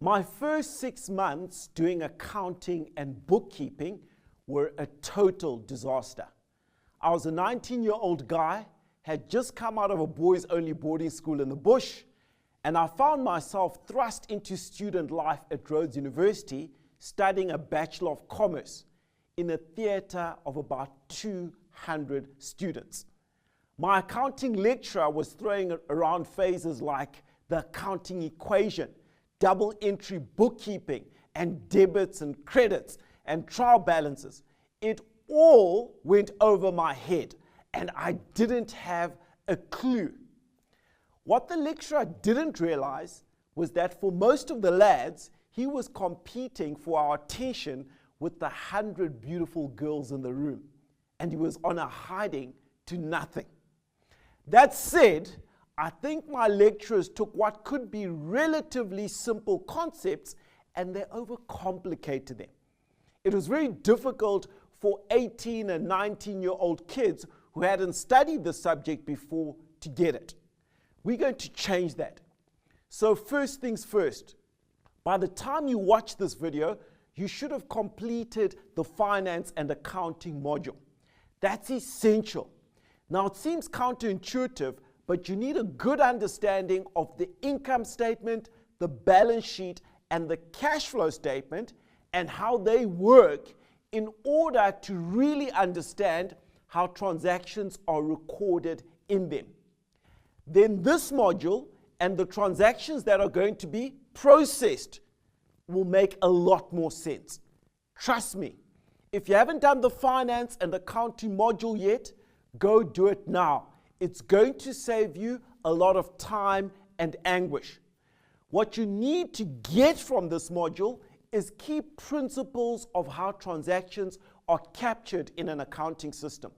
My first 6 months doing accounting and bookkeeping were a total disaster. I was a 19-year-old guy, had just come out of a boys-only boarding school in the bush, and I found myself thrust into student life at Rhodes University studying a Bachelor of Commerce in a theatre of about 200 students. My accounting lecturer was throwing around phrases like the accounting equation, double entry bookkeeping, and debits and credits and trial balances. It all went over my head, and I didn't have a clue. What the lecturer didn't realize was that for most of the lads, he was competing for our attention with the 100 beautiful girls in the room, and he was on a hiding to nothing. That said, I think my lecturers took what could be relatively simple concepts and they overcomplicated them. It was very difficult for 18 and 19-year-old kids who hadn't studied the subject before to get it. We're going to change that. So first things first, by the time you watch this video, you should have completed the finance and accounting module. That's essential. Now it seems counterintuitive, but you need a good understanding of the income statement, the balance sheet, and the cash flow statement and how they work in order to really understand how transactions are recorded in them. Then this module and the transactions that are going to be processed will make a lot more sense. Trust me, if you haven't done the finance and accounting module yet, go do it now. It's going to save you a lot of time and anguish. What you need to get from this module is key principles of how transactions are captured in an accounting system,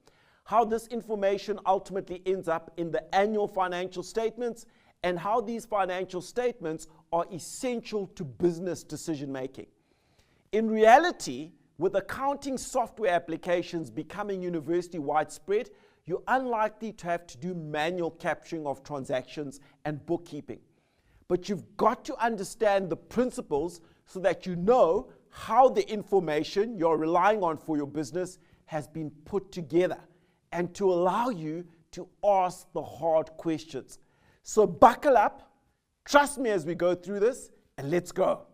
how this information ultimately ends up in the annual financial statements, and how these financial statements are essential to business decision making. In reality, with accounting software applications becoming university widespread, you're unlikely to have to do manual capturing of transactions and bookkeeping. But you've got to understand the principles so that you know how the information you're relying on for your business has been put together and to allow you to ask the hard questions. So buckle up, trust me as we go through this, and let's go.